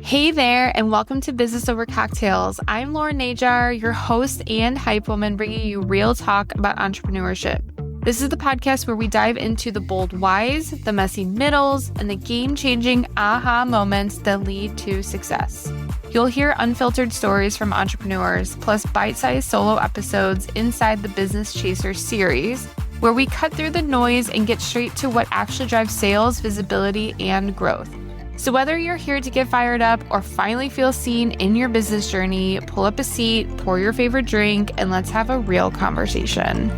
Hey there, and welcome to Business Over Cocktails. I'm Lauren Najar, your host and hype woman, bringing you real talk about entrepreneurship. This is the podcast where we dive into the bold whys, the messy middles, and the game-changing aha moments that lead to success. You'll hear unfiltered stories from entrepreneurs, plus bite-sized solo episodes inside the Business Chaser series, where we cut through the noise and get straight to what actually drives sales, visibility, and growth. So whether you're here to get fired up or finally feel seen in your business journey, pull up a seat, pour your favorite drink, and let's have a real conversation.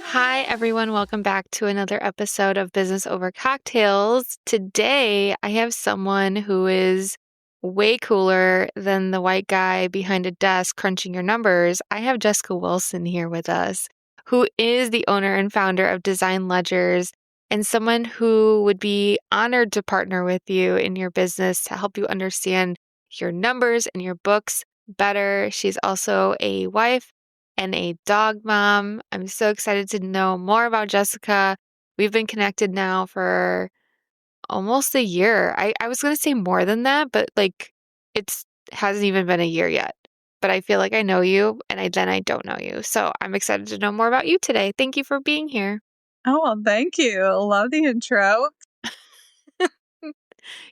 Hi, everyone. Welcome back to another episode of Business Over Cocktails. Today, I have someone who is way cooler than the white guy behind a desk crunching your numbers. I have Jessica Wilson here with us, who is the owner and founder of Design Ledgers, and someone who would be honored to partner with you in your business to help you understand your numbers and your books better. She's also a wife and a dog mom. I'm so excited to know more about Jessica. We've been connected now for almost a year. I was going to say more than that, but it hasn't even been a year yet. But I feel like I know you, and then I don't know you. So I'm excited to know more about you today. Thank you for being here. Oh, well, thank you. Love the intro.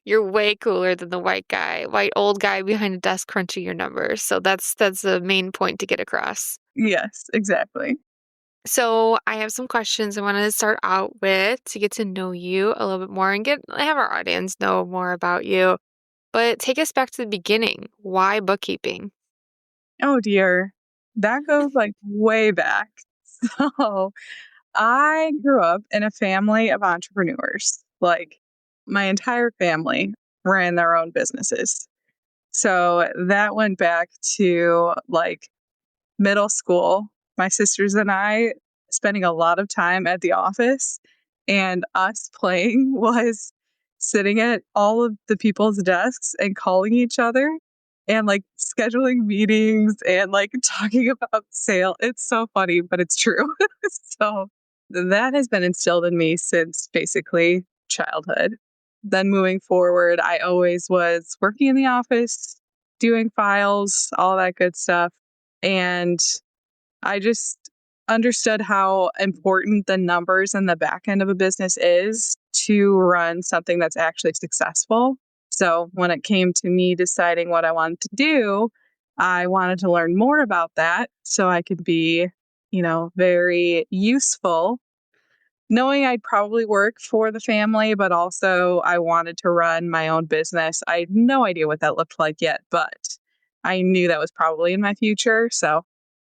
You're way cooler than the white old guy behind a desk crunching your numbers. So that's the main point to get across. Yes, exactly. So I have some questions I want to start out with to get to know you a little bit more and have our audience know more about you. But take us back to the beginning. Why bookkeeping? Oh dear. That goes way back. So I grew up in a family of entrepreneurs. My entire family ran their own businesses. So that went back to middle school. My sisters and I spending a lot of time at the office, and us playing was sitting at all of the people's desks and calling each other and scheduling meetings and talking about sale. It's so funny, but it's true. So that has been instilled in me since basically childhood. Then moving forward, I always was working in the office, doing files, all that good stuff. And I just understood how important the numbers and the back end of a business is to run something that's actually successful. So when it came to me deciding what I wanted to do, I wanted to learn more about that so I could be, very useful, knowing I'd probably work for the family, but also I wanted to run my own business. I had no idea what that looked like yet, but I knew that was probably in my future. So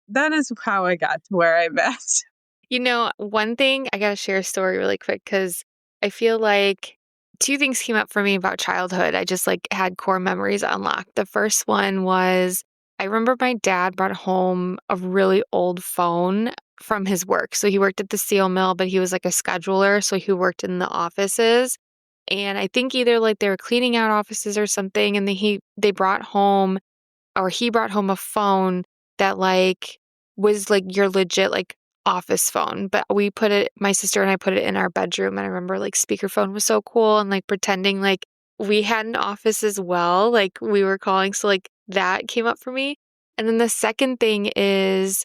that is how I got to where I'm at. One thing, I got to share a story really quick because I feel like two things came up for me about childhood. I just had core memories unlocked. The first one was I remember my dad brought home a really old phone from his work. So he worked at the steel mill, but he was like a scheduler. So he worked in the offices. And I think either they were cleaning out offices or something. And they brought home, or he brought home a phone that was your legit office phone. But my sister and I put it in our bedroom. And I remember speakerphone was so cool and pretending we had an office as well. We were calling. So that came up for me. And then the second thing is,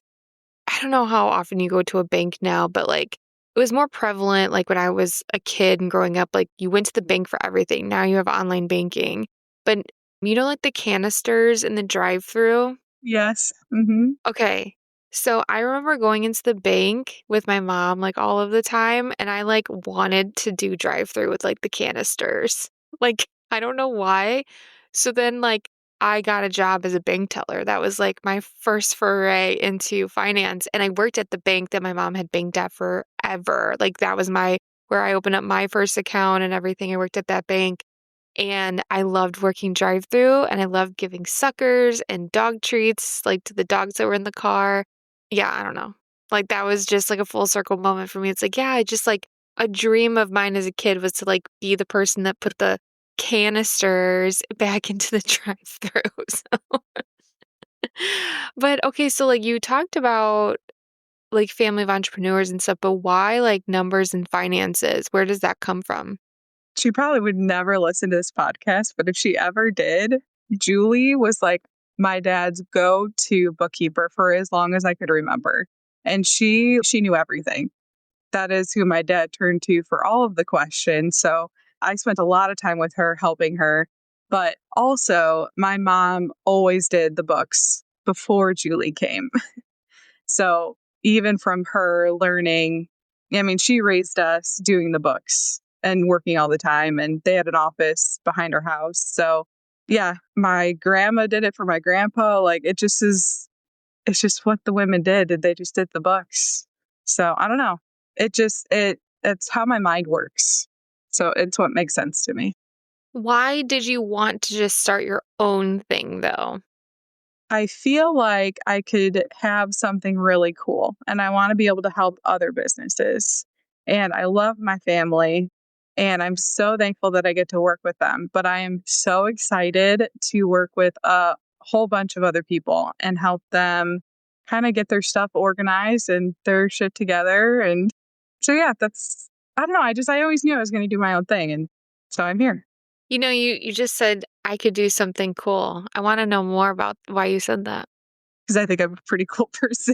I don't know how often you go to a bank now, but it was more prevalent when I was a kid and growing up, you went to the bank for everything. Now you have online banking. But the canisters in the drive-through? Yes. Mm-hmm. Okay. So I remember going into the bank with my mom all of the time, and I wanted to do drive-through with the canisters. I don't know why. So then I got a job as a bank teller. That was my first foray into finance, and I worked at the bank that my mom had banked at forever. That was where I opened up my first account and everything. I worked at that bank. And I loved working drive-through, and I loved giving suckers and dog treats to the dogs that were in the car. Yeah, I don't know. That was just a full circle moment for me. It's I just a dream of mine as a kid was to be the person that put the canisters back into the drive-through. But okay, so you talked about family of entrepreneurs and stuff, but why numbers and finances? Where does that come from? She probably would never listen to this podcast, but if she ever did, Julie was like my dad's go-to bookkeeper for as long as I could remember. And she knew everything. That is who my dad turned to for all of the questions. So I spent a lot of time with her, helping her. But also, my mom always did the books before Julie came. So even from her learning, I mean, she raised us doing the books and working all the time, and they had an office behind our house. So yeah, my grandma did it for my grandpa. Like it's just what the women did. They just did the books. So I don't know. It's how my mind works. So it's what makes sense to me. Why did you want to just start your own thing though? I feel like I could have something really cool and I want to be able to help other businesses. And I love my family and I'm so thankful that I get to work with them. But I am so excited to work with a whole bunch of other people and help them kind of get their stuff organized and their shit together. And so, yeah, I don't know. I always knew I was going to do my own thing. And so I'm here You just said I could do something cool. I want to know more about why you said that. because I think I'm a pretty cool person.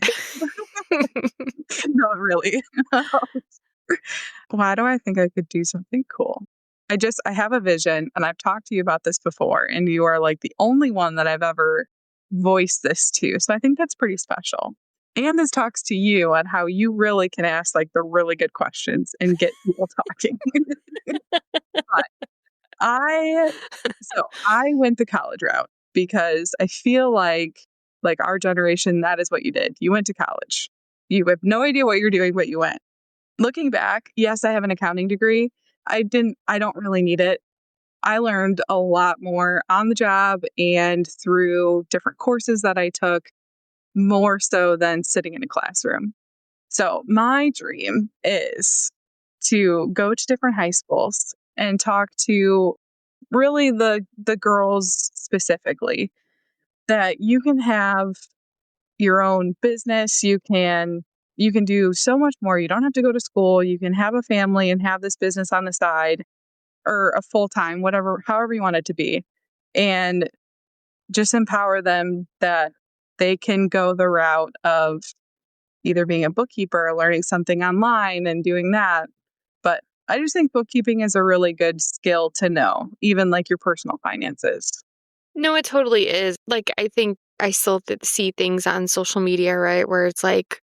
Not really. Why do I think I could do something cool? I have a vision and I've talked to you about this before and you are like the only one that I've ever voiced this to. So I think that's pretty special. And this talks to you on how you really can ask like the really good questions and get people talking. But I I went the college route because I feel like our generation, that is what you did. You went to college. You have no idea what you're doing, but you went. Looking back, yes, I have an accounting degree. I don't really need it. I learned a lot more on the job and through different courses that I took, more so than sitting in a classroom. So, my dream is to go to different high schools and talk to really the girls specifically that you can have your own business, you can do so much more. You don't have to go to school. You can have a family and have this business on the side or a full-time, whatever, however you want it to be. And just empower them that they can go the route of either being a bookkeeper or learning something online and doing that. But I just think bookkeeping is a really good skill to know, even like your personal finances. No, it totally is. Like, I think I still see things on social media, right? Where it's like,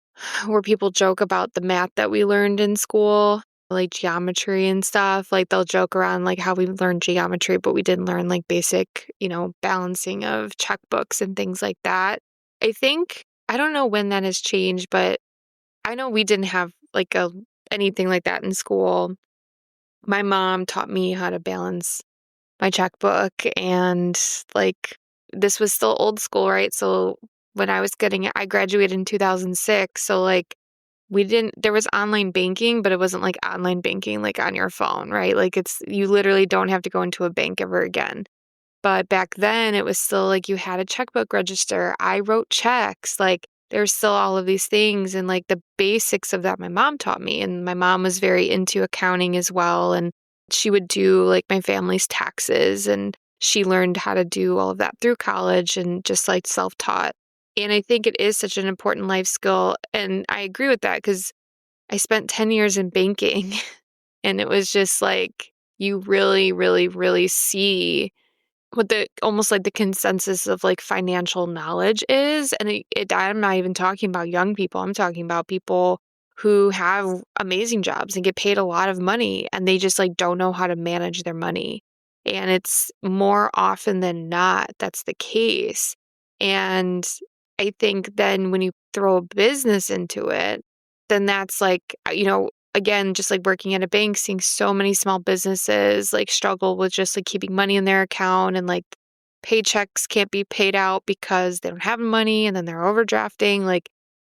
where people joke about the math that we learned in school, like geometry and stuff. Like, they'll joke around like how we learned geometry, but we didn't learn like basic, balancing of checkbooks and things like that. I don't know when that has changed, but I know we didn't have like anything like that in school. My mom taught me how to balance my checkbook and like this was still old school, right? So when I was getting it, I graduated in 2006. So like there was online banking, but it wasn't like online banking like on your phone, right? Like you literally don't have to go into a bank ever again. But back then it was still like you had a checkbook register. I wrote checks. Like there's still all of these things and like the basics of that my mom taught me. And my mom was very into accounting as well. And she would do like my family's taxes and she learned how to do all of that through college and just like self-taught. And I think it is such an important life skill. And I agree with that because I spent 10 years in banking and it was just like you really, really, really see what the almost like the consensus of like financial knowledge is. And I'm not even talking about young people. I'm talking about people who have amazing jobs and get paid a lot of money and they just like don't know how to manage their money. And it's more often than not that's the case. And I think then when you throw a business into it, then that's like, again, just like working at a bank, seeing so many small businesses like struggle with just like keeping money in their account and like paychecks can't be paid out because they don't have money and then they're overdrafting. Like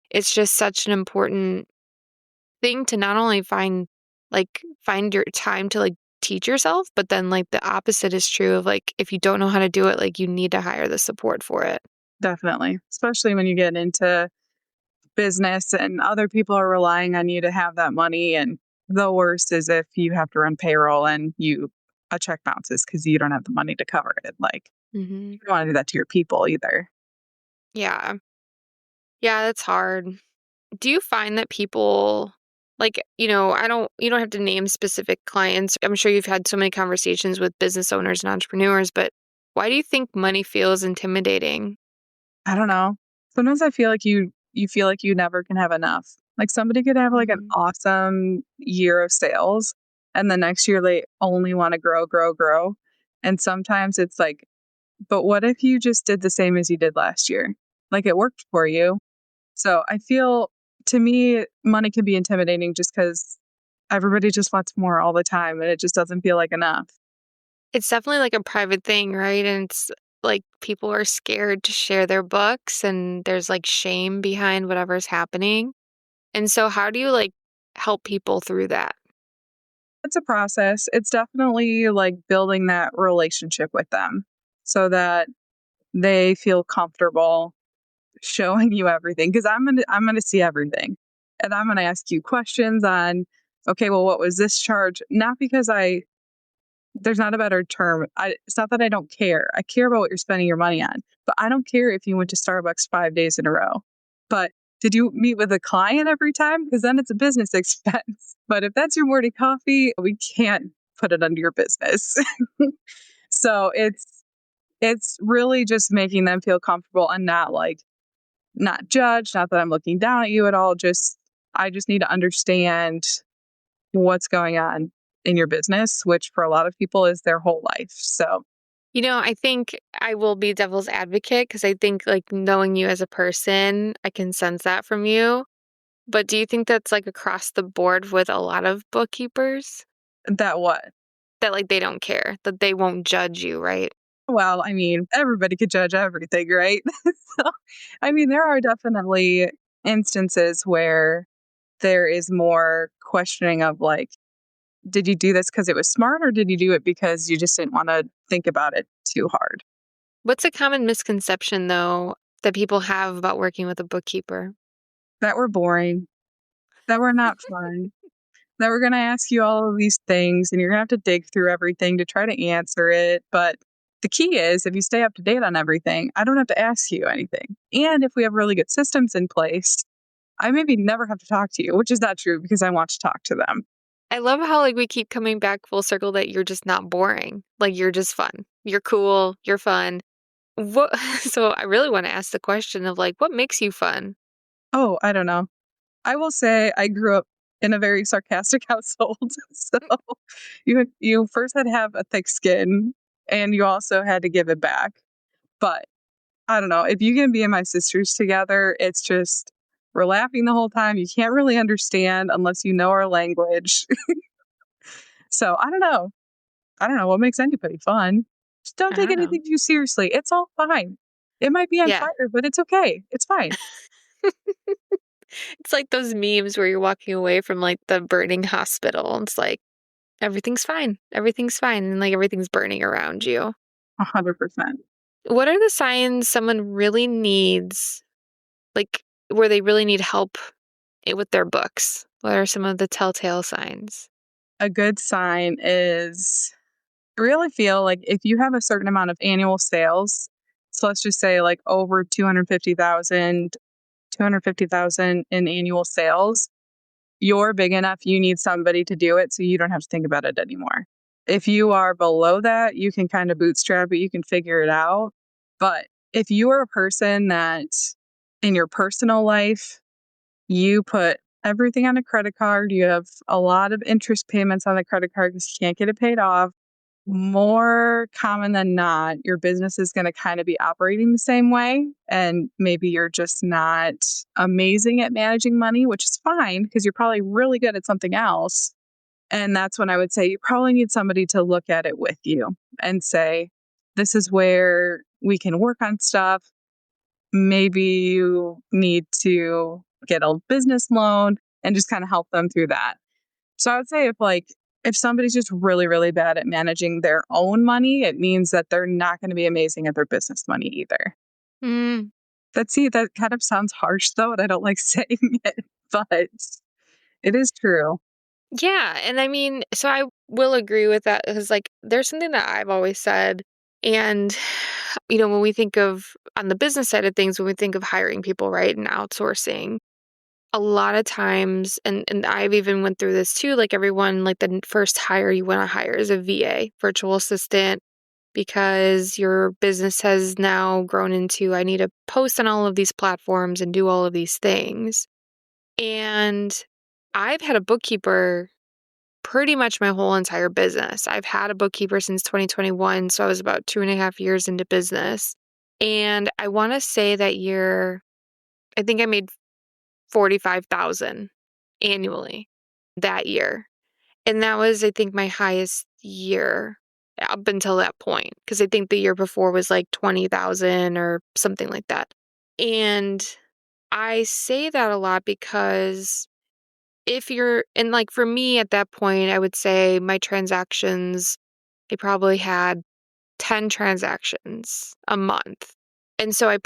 it's just such an important thing to not only find your time to like teach yourself, but then like the opposite is true of like if you don't know how to do it, like you need to hire the support for it. Definitely. Especially when you get into business and other people are relying on you to have that money and The worst is if you have to run payroll and a check bounces because you don't have the money to cover it. Like, Mhm. you don't wanna do that to your people either. Yeah. Yeah, that's hard. Do you find that people like, you don't have to name specific clients. I'm sure you've had so many conversations with business owners and entrepreneurs, but why do you think money feels intimidating? I don't know. Sometimes I feel like you feel like you never can have enough. Like, somebody could have, like, an Mhm. awesome year of sales, and the next year they only wanna grow, grow, grow, and sometimes it's like, "But what if you just did the same as you did last year?" Like, it worked for you. So, I feel to me, money can be intimidating just because everybody just wants more all the time, and it just doesn't feel like enough. It's definitely like a private thing, right? And it's like people are scared to share their books and there's like shame behind whatever's happening. And so how do you like help people through that? It's a process. It's definitely, like, building that relationship with them so that they feel comfortable showing you everything because I'm gonna see everything, and I'm gonna ask you questions on, "Okay, well, what was this charge?" Not because I there's not a better term. It's not that I don't care. I care about what you're spending your money on, but I don't care if you went to Starbucks 5 days in a row. But did you meet with a client every time? Because then it's a business expense. But if that's your morning coffee, we can't put it under your business. So it's really just making them feel comfortable and not, like, not judge, not that I'm looking down at you at all, just I just need to understand what's going on in your business, which for a lot of people is their whole life. So, I think I will be devil's advocate because I think like knowing you as a person, I can sense that from you. But do you think that's like across the board with a lot of bookkeepers? that what? That like they don't care, that they won't judge you, right? Well, I mean, everybody could judge everything, right? So, I mean, there are definitely instances where there is more questioning of like, did you do this because it was smart or did you do it because you just didn't want to think about it too hard? What's a common misconception though that people have about working with a bookkeeper? That we're boring, that we're not fun, that we're going to ask you all of these things and you're going to have to dig through everything to try to answer it. But the key is if you stay up to date on everything, I don't have to ask you anything. And if we have really good systems in place, I maybe never have to talk to you, which is not true because I want to talk to them. I love how like we keep coming back full circle that you're just not boring. Like you're just fun. You're cool, you're fun. What so I really want to ask the question of like what makes you fun? Oh, I don't know. I will say I grew up in a very sarcastic household. So you first had to have a thick skin and you also had to give it back. But I don't know, if you can be and my sisters together, it's just we're laughing the whole time. You can't really understand unless you know our language. So I don't know. I don't know what makes anybody fun. Just don't I take don't know. anything too seriously. It's all fine. It might be on Yeah. fire, but it's okay. It's fine. It's like those memes where you're walking away from like the burning hospital. And it's like everything's fine. Everything's fine. And like everything's burning around you. 100%. What are the signs someone really needs, like where they really need help with their books? What are some of the telltale signs? A good sign is I really feel like if you have a certain amount of annual sales, so let's just say like over 250,000 in annual sales, you're big enough, you need somebody to do it so you don't have to think about it anymore. If you are below that, you can kind of bootstrap it, you can figure it out. But if you are a person that in your personal life, you put everything on a credit card, you have a lot of interest payments on the credit card because you can't get it paid off, more common than not, your business is going to kind of be operating the same way. And maybe you're just not amazing at managing money, which is fine because you're probably really good at something else. And that's when I would say you probably need somebody to look at it with you and say, this is where we can work on stuff. Maybe you need to get a business loan and just kind of help them through that. So I would say if somebody's just really, really bad at managing their own money, it means that they're not going to be amazing at their business money either. Mm, That kind of sounds harsh though, and I don't like saying it, but it is true. Yeah, and I mean, so I will agree with that because, like, there's something that I've always said, and when we think of on the business side of things, when we think of hiring people, right, and outsourcing, a lot of times, and I've even went through this too, like everyone, like the first hire you want to hire is a VA, virtual assistant, because your business has now grown into I need to post on all of these platforms and do all of these things. And I've had a bookkeeper pretty much my whole entire business. I've had a bookkeeper since 2021, so I was about 2.5 years into business. And I want to say that year, I think I made 45,000 annually that year. And that was, I think, my highest year up until that point. Because I think the year before was like 20,000 or something like that. And I say that a lot because if you're, and like for me at that point, I would say my transactions, I probably had 10 transactions a month. And so I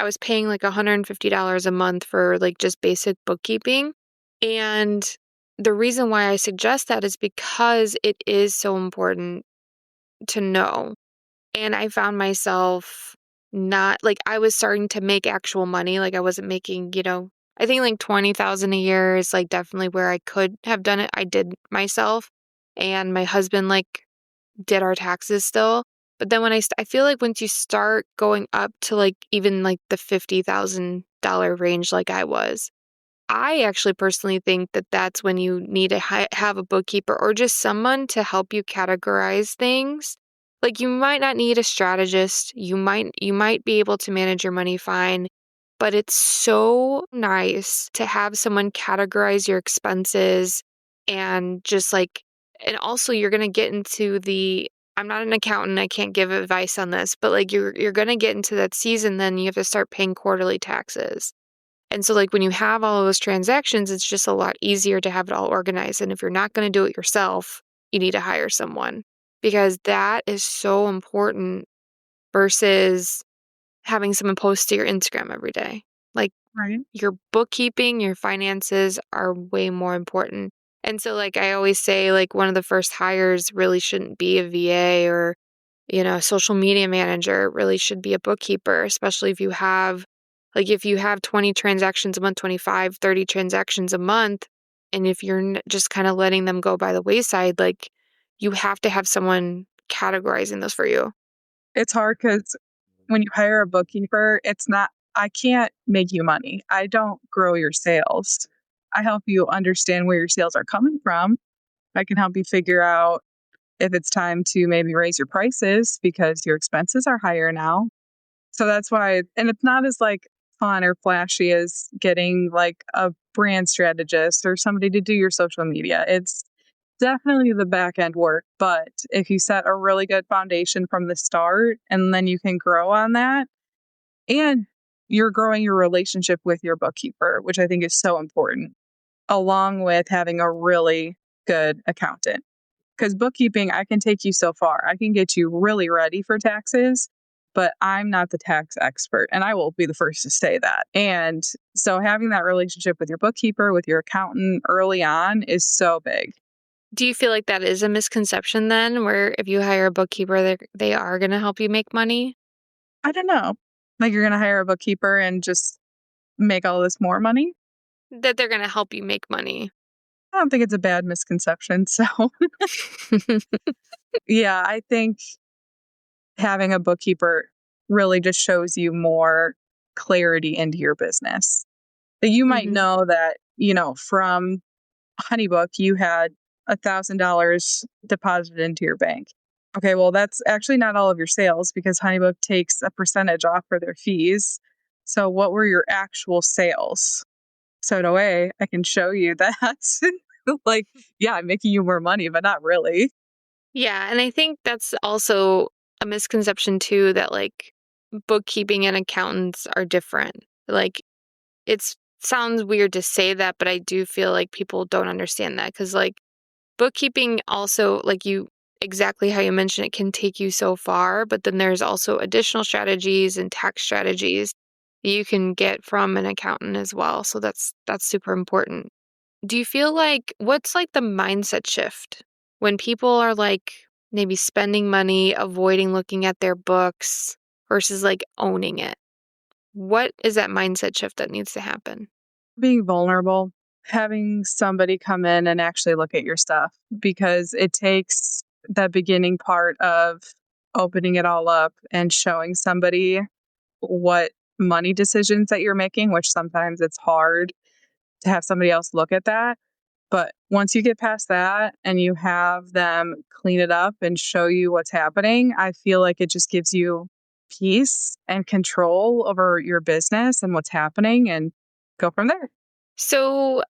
was paying like $150 a month for like just basic bookkeeping. And the reason why I suggest that is because it is so important to know. And I found myself not like I was starting to make actual money. Like I wasn't making, I think like 20,000 a year is like definitely where I could have done it. I did myself and my husband like did our taxes still. But then I feel like once you start going up to like even like the $50,000 range, like I was, I actually personally think that that's when you need to have a bookkeeper or just someone to help you categorize things. Like you might not need a strategist. You might be able to manage your money fine, but it's so nice to have someone categorize your expenses and just like and also you're going to get into the I'm not an accountant, I can't give advice on this, but like you're going to get into that season then you have to start paying quarterly taxes. And so, like, when you have all of those transactions, it's just a lot easier to have it all organized. And if you're not going to do it yourself, you need to hire someone because that is so important versus having someone post to your Instagram every day. Like, Right. your bookkeeping, your finances are way more important. And so, like, I always say, like, one of the first hires really shouldn't be a VA or a social media manager. It really should be a bookkeeper, especially if you have 20 transactions a month, 25, 30 transactions a month, and if you're just kind of letting them go by the wayside, like you have to have someone categorizing those for you. It's hard because when you hire a bookkeeper, it's not, I can't make you money. I don't grow your sales. I help you understand where your sales are coming from. I can help you figure out if it's time to maybe raise your prices because your expenses are higher now. So that's why, and it's not as like fun or flashy as getting like a brand strategist or somebody to do your social media. It's definitely the back end work. But if you set a really good foundation from the start and then you can grow on that, and you're growing your relationship with your bookkeeper, which I think is so important, along with having a really good accountant. Because bookkeeping, I can take you so far. I can get you really ready for taxes, but I'm not the tax expert. And I will be the first to say that. And so having that relationship with your bookkeeper, with your accountant early on is so big. Do you feel like that is a misconception then, where if you hire a bookkeeper, they are going to help you make money? I don't know. Like you're going to hire a bookkeeper and just make all this more money. That they're going to help you make money? I don't think it's a bad misconception. So, yeah, I think having a bookkeeper really just shows you more clarity into your business. That you might hmm know that, from HoneyBook, you had $1,000 deposited into your bank. Okay, well, that's actually not all of your sales because HoneyBook takes a percentage off for their fees. So, what were your actual sales? So, in a way, I can show you that. Like, yeah, I'm making you more money, but not really. Yeah, and I think that's also a misconception too that like bookkeeping and accountants are different. Like it's sounds weird to say that, but I do feel like people don't understand that cuz like bookkeeping also like you exactly how you mentioned it can take you so far, but then there's also additional strategies and tax strategies you can get from an accountant as well. So that's super important. Do you feel like what's like the mindset shift when people are like maybe spending money, avoiding looking at their books versus like owning it? What is that mindset shift that needs to happen? Being vulnerable, having somebody come in and actually look at your stuff because it takes the beginning part of opening it all up and showing somebody what money decisions that you're making, which sometimes it's hard to have somebody else look at that. But once you get past that and you have them clean it up and show you what's happening, I feel like it just gives you peace and control over your business and what's happening and go from there. So,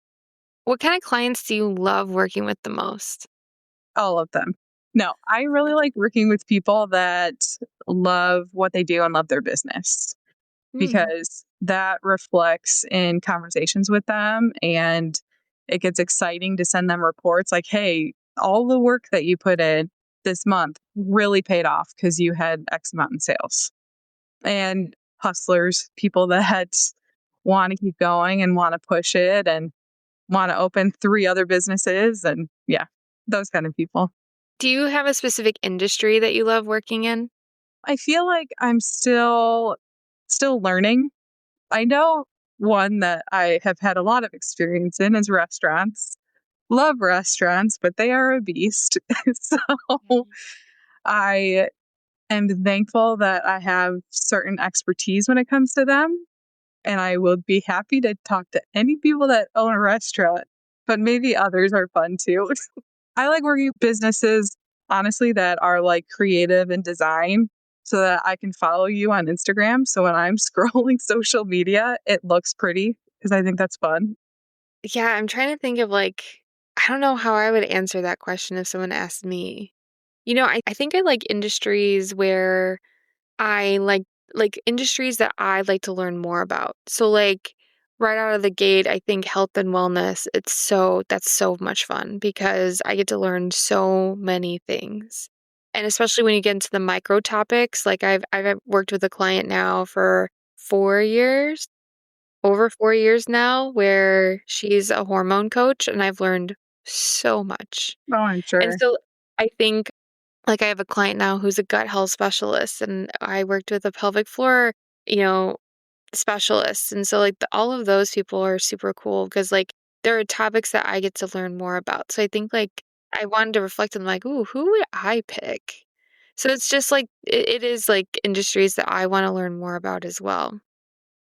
what kind of clients do you love working with the most? All of them. No, I really like working with people that love what they do and love their business Mm. because that reflects in conversations with them and it gets exciting to send them reports like, hey, all the work that you put in this month really paid off because you had X amount in sales. And hustlers, people that want to keep going and want to push it and want to open three other businesses. And yeah, those kind of people. Do you have a specific industry that you love working in? I feel like I'm still learning. I know one that I have had a lot of experience in is restaurants. Love restaurants, but they are a beast. So Mhm. I am thankful that I have certain expertise when it comes to them. And I will be happy to talk to any people that own a restaurant, but maybe others are fun too. I like working with businesses, honestly, that are like creative and design so that I can follow you on Instagram. So when I'm scrolling social media, it looks pretty because I think that's fun. Yeah, I'm trying to think of like, I don't know how I would answer that question if someone asked me. I think I like industries where I like industries that I like to learn more about. So like right out of the gate, I think health and wellness, that's so much fun because I get to learn so many things. And especially when you get into the micro topics, like I've worked with a client now for 4 years, over 4 years now, where she's a hormone coach and I've learned so much. Oh, I'm And sure. so I think like, I have a client now who's a gut health specialist, and I worked with a pelvic floor, you know, specialist, and so, like, all of those people are super cool because like, there are topics that I get to learn more about, so I think, like, I wanted to reflect on, like, "Ooh, who would I pick?" So it's just, like, it is, like, industries that I wanna learn more about as well.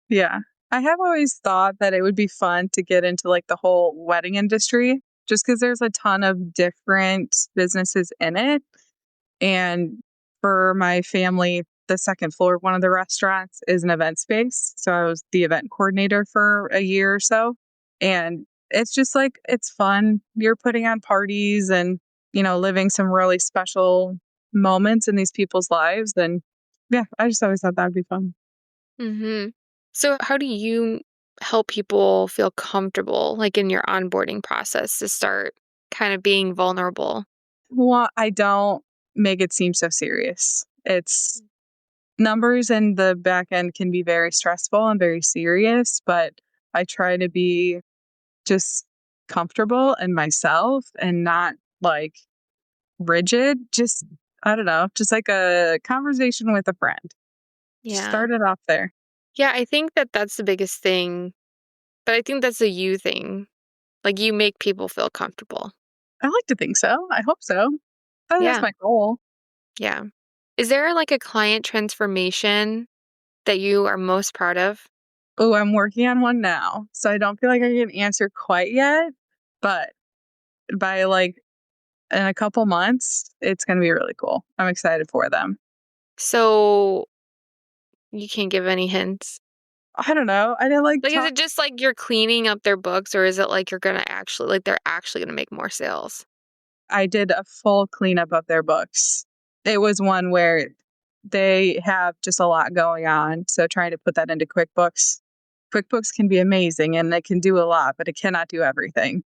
Yeah. I have always thought that it would be fun to get into like the whole wedding industry just because there's a ton of different businesses in it. And for my family, the second floor of one of the restaurants is an event space. So I was the event coordinator for a year or so. And it's just like, it's fun. You're putting on parties and, living some really special moments in these people's lives. And yeah, I just always thought that'd be fun. Mhm. So how do you help people feel comfortable, like, in your onboarding process to start kind of being vulnerable? Well, I don't make it seem so serious. It's numbers in the back end can be very stressful and very serious, but I try to be just comfortable in myself and not like rigid. Just, I don't know, just like a conversation with a friend. Just Yeah. start it off there. Yeah, I think that that's the biggest thing, but I think that's a you thing. Like, you make people feel comfortable. I like to think so. I hope so. That's Yeah, my goal. yeah. Is there, like, a client transformation that you are most proud of? Oh, I'm working on one now. So I don't feel like I can answer quite yet, but by like in a couple months, it's gonna be really cool. I'm excited for them. So, you can't give any hints? I don't know. I didn't like Like, is talk it just, like, you're cleaning up their books, or is it, like, you're gonna actually like, they're actually gonna make more sales? I did a full cleanup of their books. It was one where they have just a lot going on, so trying to put that into QuickBooks can be amazing and it can do a lot, but it cannot do everything.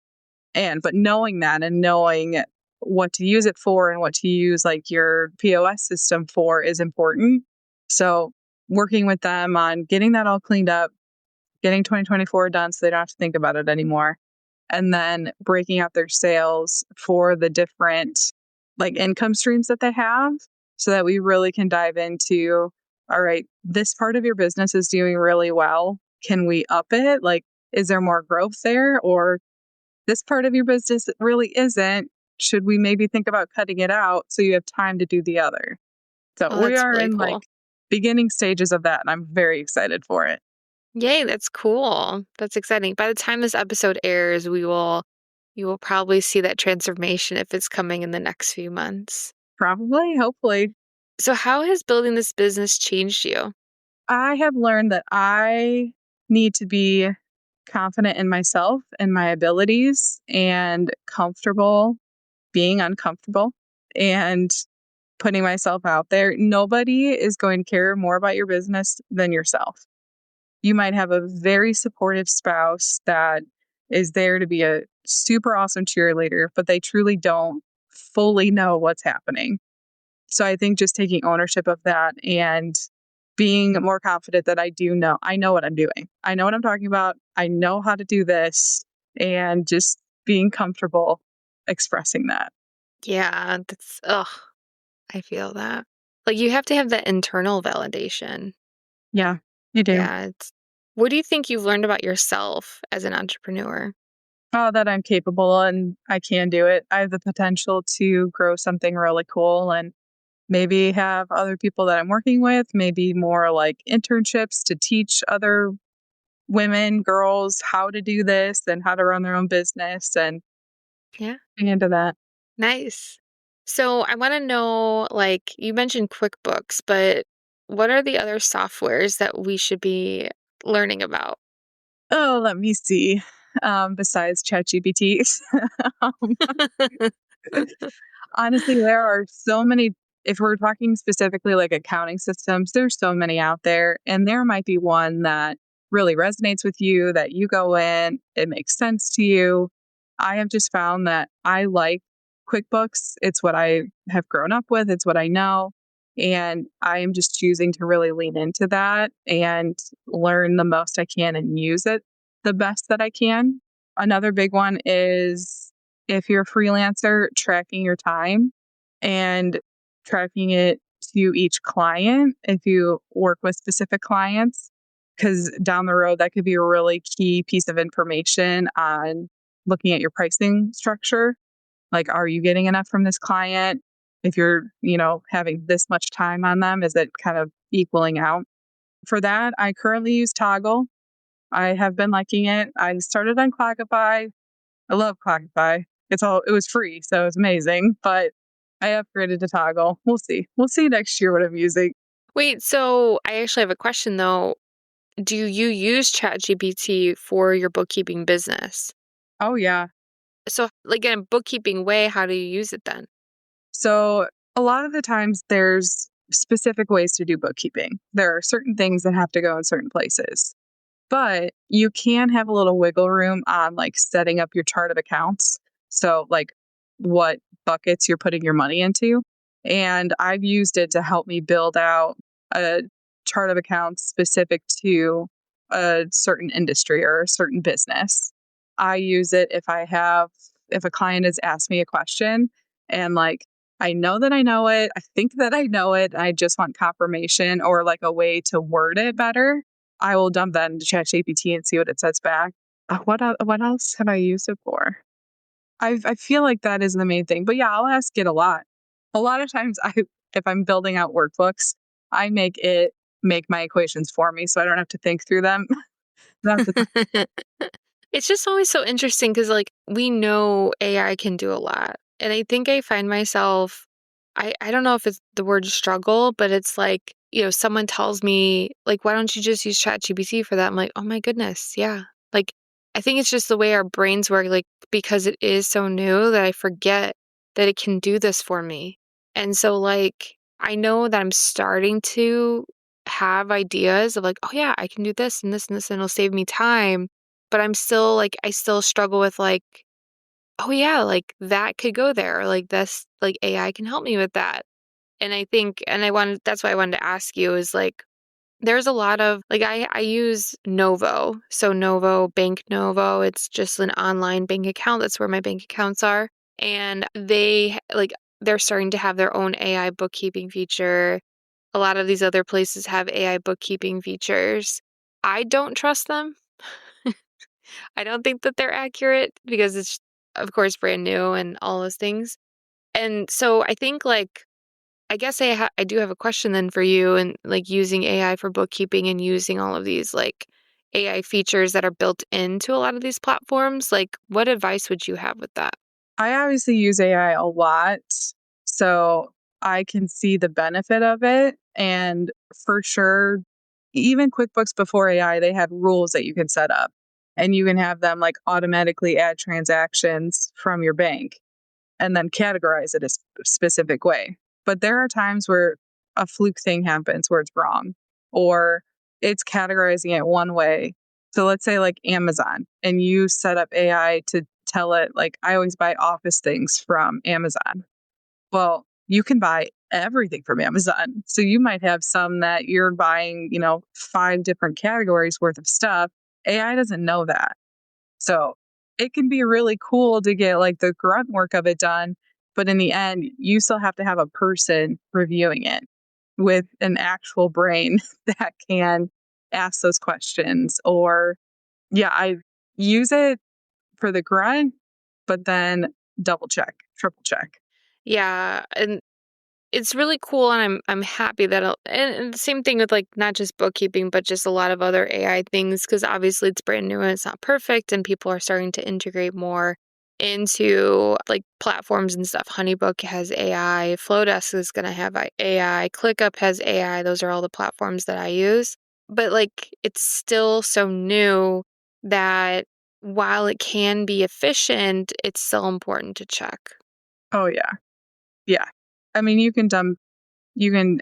But knowing that and knowing what to use it for and what to use like your POS system for is important. So working with them on getting that all cleaned up, getting 2024 done so they don't have to think about it anymore. and then breaking out their sales for the different like income streams that they have so that we really can dive into, all right, this part of your business is doing really well. Can we up it? Like, is there more growth there? Or this part of your business really isn't. Should we maybe think about cutting it out so you have time to do the other? So Oh, we that's are really in like cool. beginning stages of that, and I'm very excited for it. Yay, that's cool. That's exciting. By the time this episode airs, you will probably see that transformation if it's coming in the next few months. Probably, hopefully. So how has building this business changed you? I have learned that I need to be confident in myself and my abilities and comfortable being uncomfortable and putting myself out there. Nobody is going to care more about your business than yourself. You might have a very supportive spouse that is there to be a super awesome cheerleader, but they truly don't fully know what's happening. So I think just taking ownership of that and being more confident that I know what I'm doing. I know what I'm talking about. I know how to do this, and just being comfortable expressing that. Yeah, that's ugh, I feel that. Like you have to have that internal validation. Yeah, you do. Yeah, it's what do you think you've learned about yourself as an entrepreneur? Oh, that I'm capable and I can do it. I have the potential to grow something really cool and maybe have other people that I'm working with, maybe more like internships to teach other women, girls how to do this and how to run their own business and Yeah. getting into that. Nice. So I want to know, like, you mentioned QuickBooks, but what are the other softwares that we should be learning about? Oh, let me see. Besides ChatGPT. um, Honestly, there are so many if we're talking specifically like accounting systems, there's so many out there, and there might be one that really resonates with you, that you go in, it makes sense to you. I have just found that I like QuickBooks. It's what I have grown up with, it's what I know, and I am just choosing to really lean into that and learn the most I can and use it the best that I can. Another big one is if you're a freelancer, tracking your time and tracking it to each client if you work with specific clients, because down the road, that could be a really key piece of information on looking at your pricing structure. Like, are you getting enough from this client? If you're, having this much time on them, is it kind of equaling out? For that, I currently use Toggle. I have been liking it. I started on Clockify. I love Clockify. It was free, so it's amazing, but I upgraded to Toggle. We'll see. We'll see next year what I'm using. Wait, so I actually have a question though. Do you use ChatGPT for your bookkeeping business? Oh, yeah. So, like in a bookkeeping way, how do you use it then? So, a lot of the times there's specific ways to do bookkeeping. There are certain things that have to go in certain places. But you can have a little wiggle room on, like, setting up your chart of accounts. So, like, what buckets you're putting your money into, and I've used it to help me build out a chart of accounts specific to a certain industry or a certain business. I use it if a client has asked me a question and, like, I know that I know it, I think that I know it, I just want confirmation or, like, a way to word it better. I will dump that into ChatGPT and see what it says back. What else have I used it for? I feel like that is the main thing, but yeah, I'll ask it a lot. A lot of times, if I'm building out workbooks, I make it make my equations for me, so I don't have to think through them. That's the It's just always so interesting because, like, we know AI can do a lot. And I think I find myself, I don't know if it's the word struggle, but it's like, someone tells me, like, why don't you just use ChatGPT for that? I'm like, oh my goodness. Yeah. Like, I think it's just the way our brains work, like, because it is so new that I forget that it can do this for me. And so, like, I know that I'm starting to have ideas of, like, oh yeah, I can do this and this and this, and it'll save me time, but I'm still like I still struggle with like, "Oh, yeah, like, that could go there," or like, "This like, AI can help me with that." And I think and I wanted that's why I wanted to ask you is, like, there's a lot of like I use Novo. So Novo, Bank Novo, it's just an online bank account. That's where my bank accounts are. And they're starting to have their own AI bookkeeping feature. A lot of these other places have AI bookkeeping features. I don't trust them. I don't think that they're accurate because it's, of course, brand new and all those things. And so I think like I guess I do have a question then for you and like using AI for bookkeeping and using all of these like AI features that are built into a lot of these platforms. Like, what advice would you have with that? I obviously use AI a lot, so I can see the benefit of it. And for sure, even QuickBooks before AI, they had rules that you can set up and you can have them like automatically add transactions from your bank and then categorize it a specific way. But there are times where a fluke thing happens where it's wrong or it's categorizing it one way. So let's say like Amazon and you set up AI to tell it like I always buy office things from Amazon. Well, you can buy everything from Amazon. So you might have some that you're buying, 5 different categories worth of stuff. AI doesn't know that. So it can be really cool to get like the grunt work of it done. But in the end, you still have to have a person reviewing it with an actual brain that can ask those questions. Or, yeah, I use it for the grunt, but then double check, triple check. Yeah, and it's really cool, and I'm happy that and the same thing with like not just bookkeeping, but just a lot of other AI things because obviously it's brand new and it's not perfect, and people are starting to integrate more into like platforms and stuff. HoneyBook has AI, Flowdesk is gonna have AI, ClickUp has AI. Those are all the platforms that I use. But like it's still so new that while it can be efficient, it's still important to check. Oh, yeah. Yeah. I mean, you can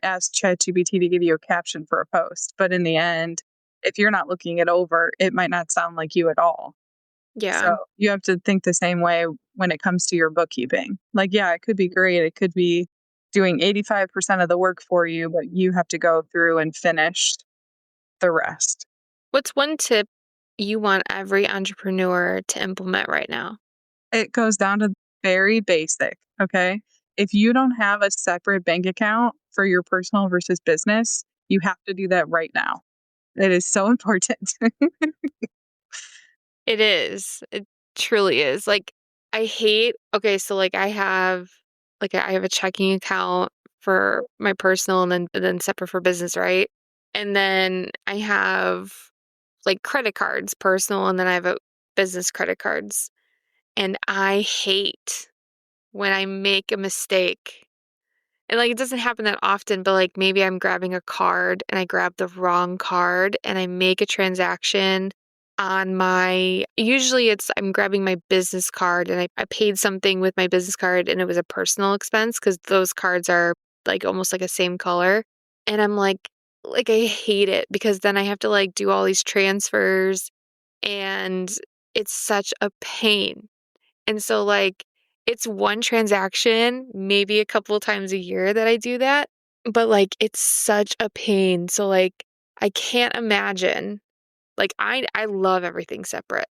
ask ChatGPT to give you a caption for a post, but in the end, if you're not looking it over, it might not sound like you at all. So Yeah. you have to think the same way when it comes to your bookkeeping. Like, yeah, it could be great. It could be doing 85% of the work for you, but you have to go through and finish the rest. What's one tip you want every entrepreneur to implement right now? It goes down to very basic. Okay. If you don't have a separate bank account for your personal versus business, you have to do that right now. It is so important. It is. It truly is. Like I hate okay, so like I have a checking account for my personal and then separate for business, right? And then I have like credit cards, personal, and then I have a business credit cards. And I hate when I make a mistake. And, like, it doesn't happen that often, but, like, maybe I'm grabbing a card and I grab the wrong card and I make a transaction on my usually it's I'm grabbing my business card and I paid something with my business card and it was a personal expense because those cards are, like, almost like a same color. And I'm like, I hate it because then I have to, like, do all these transfers and it's such a pain. And so, like, it's one transaction, maybe a couple of times a year that I do that, but, like, it's such a pain. So, like, I can't imagine. Like, I love everything separate.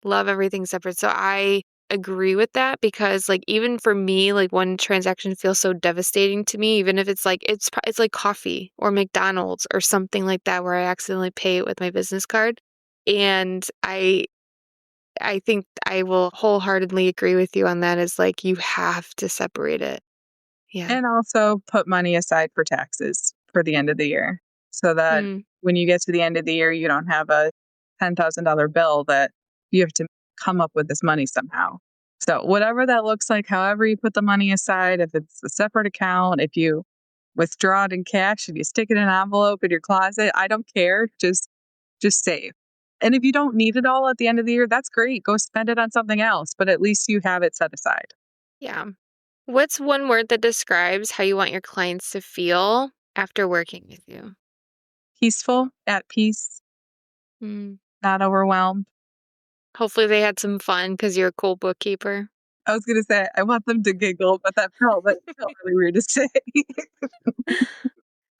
Love everything separate. So I agree with that because, like, even for me, like, one transaction feels so devastating to me, even if it's like it's like coffee or McDonald's or something like that where I accidentally pay it with my business card. And I think I will wholeheartedly agree with you on that is like you have to separate it. Yeah. And also put money aside for taxes for the end of the year so that Mm, when you get to the end of the year, you don't have a $10,000 bill that you have to come up with this money somehow. So, whatever that looks like, however you put the money aside, if it's a separate account, if you withdraw it in cash, if you stick it in an envelope in your closet, I don't care. Just save. And if you don't need it all at the end of the year, that's great. Go spend it on something else, but at least you have it set aside. yeah. What's one word that describes how you want your clients to feel after working with you? Peaceful, at peace, Mm. not overwhelmed. Hopefully they had some fun because you're a cool bookkeeper. I was gonna say, I want them to giggle, but that felt really weird to say.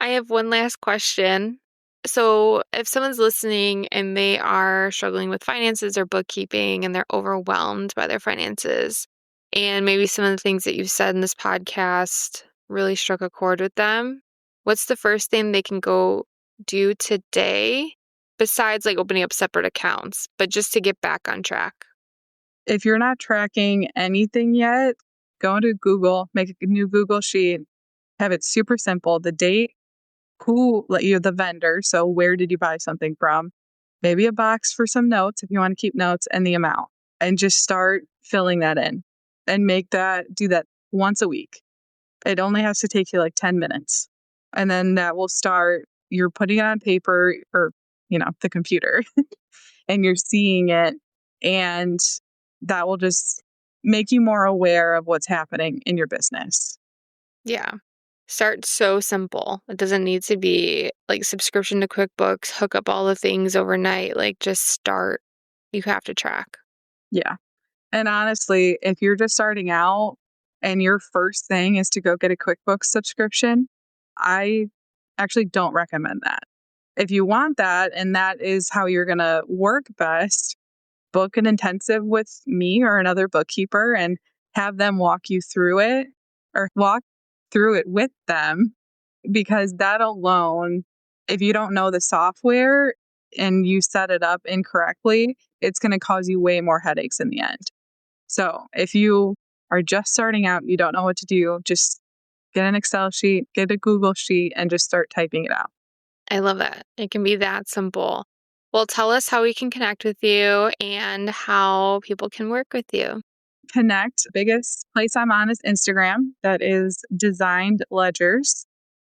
I have one last question. So if someone's listening and they are struggling with finances or bookkeeping and they're overwhelmed by their finances, and maybe some of the things that you've said in this podcast really struck a chord with them, what's the first thing they can go do today besides like opening up separate accounts, but just to get back on track? If you're not tracking anything yet, go into Google, make a new Google sheet, have it super simple. The date, who let you, the vendor. So where did you buy something from? Maybe a box for some notes if you want to keep notes, and the amount. And just start filling that in and do that once a week. It only has to take you like 10 minutes. And then that will start, you're putting it on paper or, the computer and you're seeing it. And that will just make you more aware of what's happening in your business. Yeah. Start so simple. It doesn't need to be like subscription to QuickBooks, hook up all the things overnight. Like just start. You have to track. Yeah. And honestly, if you're just starting out and your first thing is to go get a QuickBooks subscription, I actually don't recommend that. If you want that and that is how you're going to work best, book an intensive with me or another bookkeeper and have them walk you through it or walk through it with them, because that alone, if you don't know the software and you set it up incorrectly, it's going to cause you way more headaches in the end. So if you are just starting out, you don't know what to do, just get an Excel sheet, get a Google sheet, and just start typing it out. I love that. It can be that simple. Well, tell us how we can connect with you and how people can work with you. Connect. Biggest place I'm on is Instagram. That is Designed Ledgers.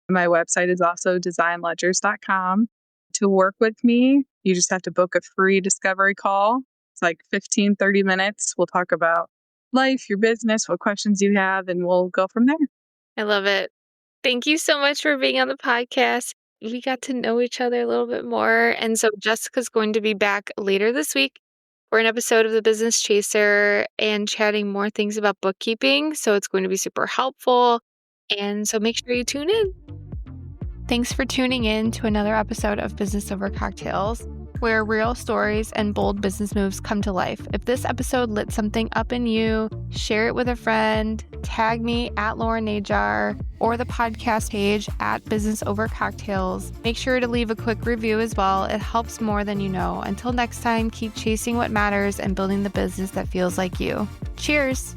My website is also designledgers.com. To work with me, you just have to book a free discovery call. It's like 15-30 minutes. We'll talk about life, your business, what questions you have, and we'll go from there. I love it. Thank you so much for being on the podcast. We got to know each other a little bit more. And so Jessica's going to be back later this week for an episode of The Business Chaser and chatting more things about bookkeeping. So it's going to be super helpful. And so make sure you tune in. Thanks for tuning in to another episode of Business Over Cocktails, where real stories and bold business moves come to life. If this episode lit something up in you, share it with a friend, tag me at Lauren Najar or the podcast page at Business Over Cocktails. Make sure to leave a quick review as well. It helps more than you know. Until next time, keep chasing what matters and building the business that feels like you. Cheers!